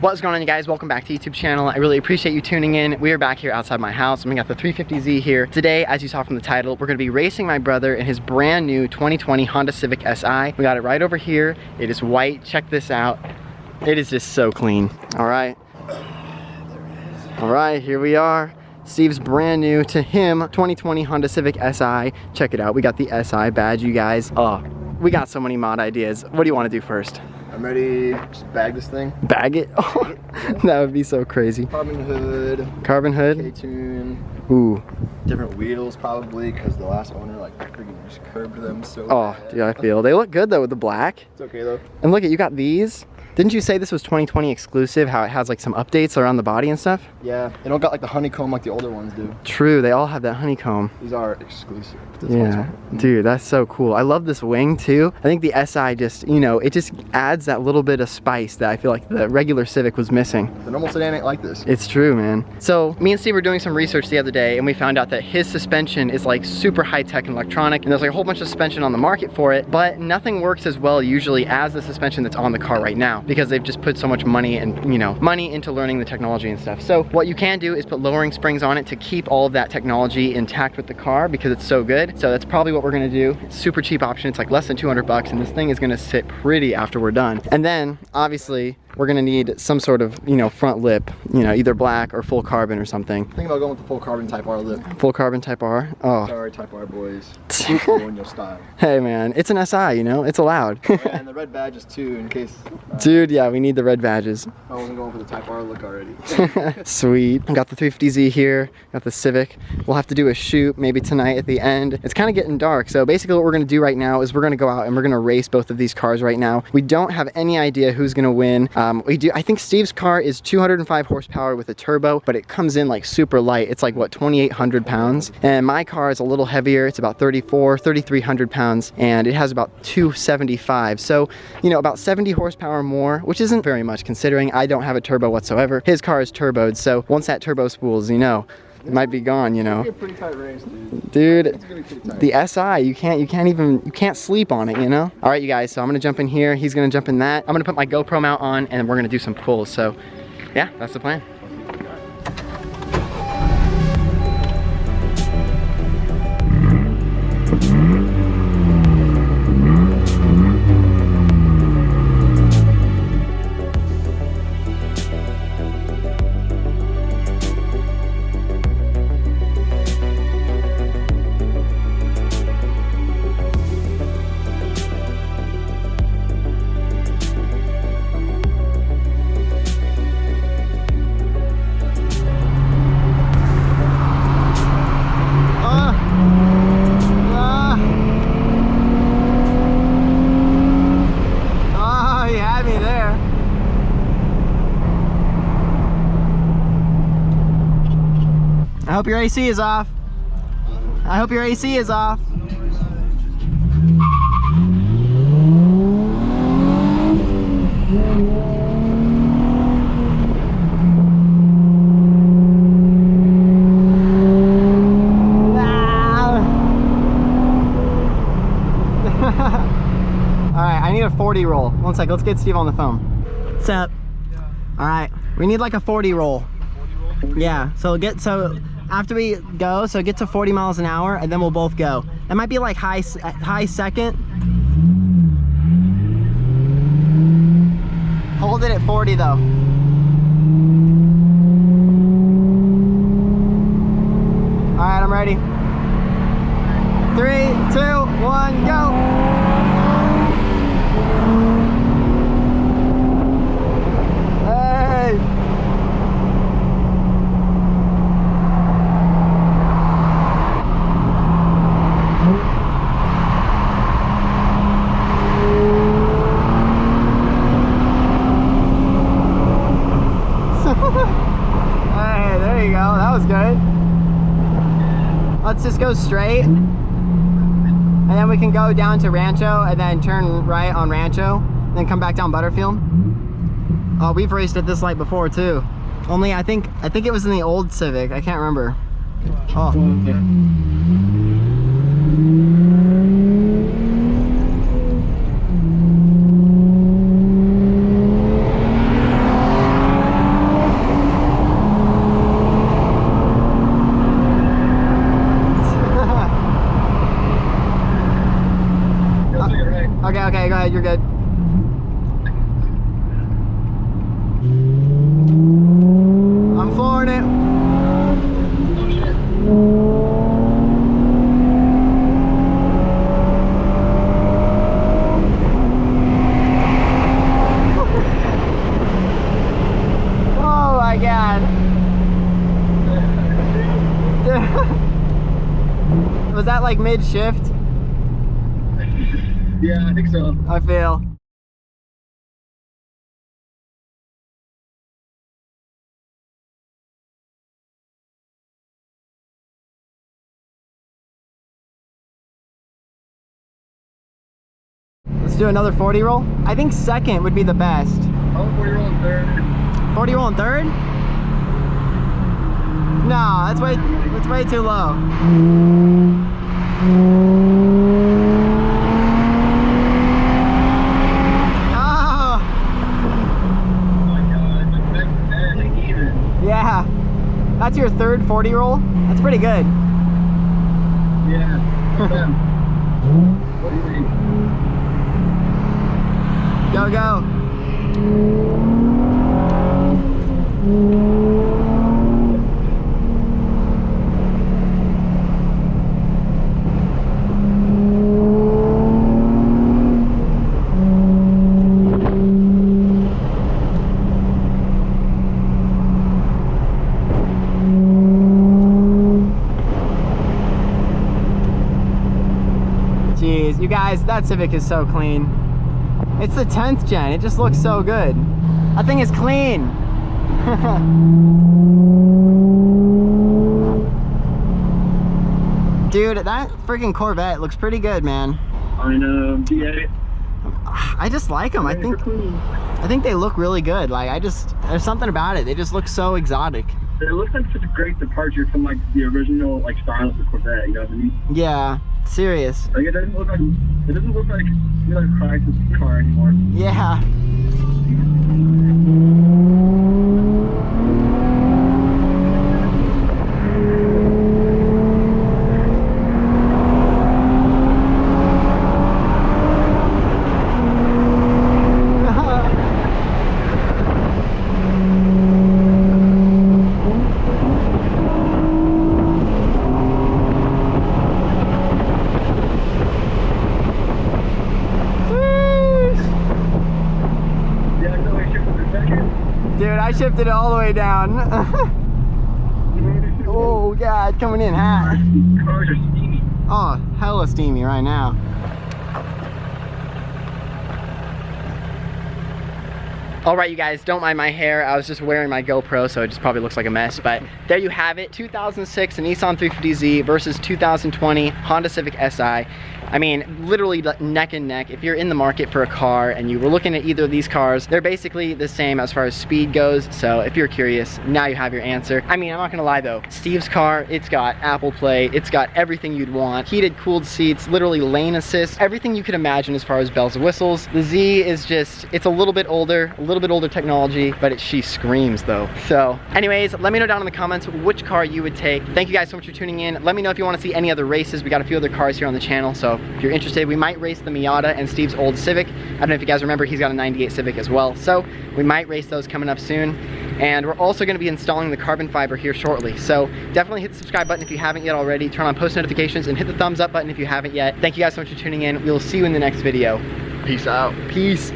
What's going on, you guys? Welcome back to the YouTube channel. I really appreciate you tuning in. We are back here outside my house and we got the 350Z here. Today, as you saw from the title, we're going to be racing my brother in his brand new 2020 Honda Civic Si. We got it right over here. It is white. Check this out. It is just so clean. All right. All right, here we are. Steve's brand new to him 2020 Honda Civic Si. Check it out. We got the Si badge, you guys. Oh, we got so many mod ideas. What do you want to do first? I'm ready. Just bag this thing. Bag it? Oh, that would be so crazy. Carbon hood. Carbon hood? K-tune. Ooh. Different wheels probably, because the last owner like freaking just curbed them so bad. Dude, I feel. They look good though with the black. It's okay though. And look at, you got these. Didn't you say this was 2020 exclusive, how it has like some updates around the body and stuff? Yeah, they don't got like the honeycomb like the older ones do. True, they all have that honeycomb. These are exclusive. Yeah, dude, that's so cool. I love this wing too. I think the Si just, you know, it just adds that little bit of spice that I feel like the regular Civic was missing. The normal sedan ain't like this. It's true, man. So me and Steve were doing some research the other day and we found out that his suspension is like super high-tech and electronic, and there's like a whole bunch of suspension on the market for it, but nothing works as well usually as the suspension that's on the car right now, because they've just put so much money and, you know, money into learning the technology and stuff. So what you can do is put lowering springs on it to keep all of that technology intact with the car because it's so good. So that's probably what we're gonna do. It's a super cheap option. It's like less than 200 bucks, and this thing is gonna sit pretty after we're done. And then obviously we're gonna need some sort of, you know, front lip, you know, either black or full carbon or something. Think about going with the full carbon Type R lip. Full carbon Type R? Oh. Sorry, Type R boys. In your style. Hey man, it's an Si, you know, it's allowed. Oh, yeah, and the red badges too, in case. Dude, yeah, we need the red badges. I wasn't going for the Type R look already. Sweet. Got the 350Z here, got the Civic. We'll have to do a shoot maybe tonight at the end. It's kind of getting dark, so basically what we're gonna do right now is we're gonna go out and we're gonna race both of these cars right now. We don't have any idea who's gonna win. I think Steve's car is 205 horsepower with a turbo, but it comes in like super light. It's like what, 2,800 pounds? And my car is a little heavier. It's about 3,300 pounds, and it has about 275. So, you know, about 70 horsepower more, which isn't very much considering I don't have a turbo whatsoever. His car is turboed, so once that turbo spools, you know, it might be gone, you know. It's gonna be a pretty tight race, dude. It's gonna be pretty tight. The Si, you can't sleep on it, you know? All right, you guys, so I'm gonna jump in here. He's gonna jump in that. I'm gonna put my GoPro mount on and we're gonna do some pulls. So yeah, that's the plan. I hope your AC is off. I hope your AC is off. Alright, I need a 40 roll. One sec, let's get Steve on the phone. What's up? Yeah. Alright, we need like a 40 roll. 40 roll? Yeah, so after we go, so get to 40 miles an hour and then we'll both go. It might be like high second. Hold it at 40 though. All right, I'm ready. 3, 2, 1, go. Good. Let's just go straight and then we can go down to Rancho and then turn right on Rancho and then come back down Butterfield. Oh, we've raced at this light before too. Only I think it was in the old Civic. I can't remember. Oh. good, you're good. I'm flooring it. Oh my God. Was that like mid-shift? Yeah, I think so. I feel. Let's do another 40 roll. I think second would be the best. Oh, 40 roll in third. 40 roll in third? No, that's way too low. Oh! Oh my God, that's even. Yeah. That's your third 40 roll? That's pretty good. Yeah. What do you think? Go, go. Jeez, you guys, that Civic is so clean. It's the 10th gen, it just looks so good. That thing is clean. Dude, that freaking Corvette looks pretty good, man. I know, D8. I just like them. I think they look really good. Like, there's something about it. They just look so exotic. It looks like such a great departure from like the original like style of the Corvette, you know what I mean? Yeah, serious. Like it doesn't look like you know, a crisis car anymore. Yeah. Dude, I shifted it all the way down. Oh God, coming in hot. Cars are steamy. Oh, hella steamy right now. All right, you guys, don't mind my hair. I was just wearing my GoPro, so it just probably looks like a mess, but there you have it. 2006 Nissan 350z versus 2020 Honda Civic Si. I mean, literally neck and neck. If you're in the market for a car and you were looking at either of these cars, they're basically the same as far as speed goes. So if you're curious, now you have your answer. I mean, I'm not gonna lie though. Steve's car, it's got Apple Play, it's got everything you'd want. Heated, cooled seats, literally lane assist, everything you could imagine as far as bells and whistles. The Z is just, it's a little bit older technology, but she screams though. So anyways, let me know down in the comments which car you would take. Thank you guys so much for tuning in. Let me know if you want to see any other races. We got a few other cars here on the channel, so if you're interested, we might race the Miata and Steve's old Civic. I don't know if you guys remember, he's got a 98 Civic as well, so we might race those coming up soon. And we're also going to be installing the carbon fiber here shortly, so definitely hit the subscribe button if you haven't yet already. Turn on post notifications and hit the thumbs up button if you haven't yet. Thank you guys so much for tuning in. We will see you in the next video. Peace out. Peace.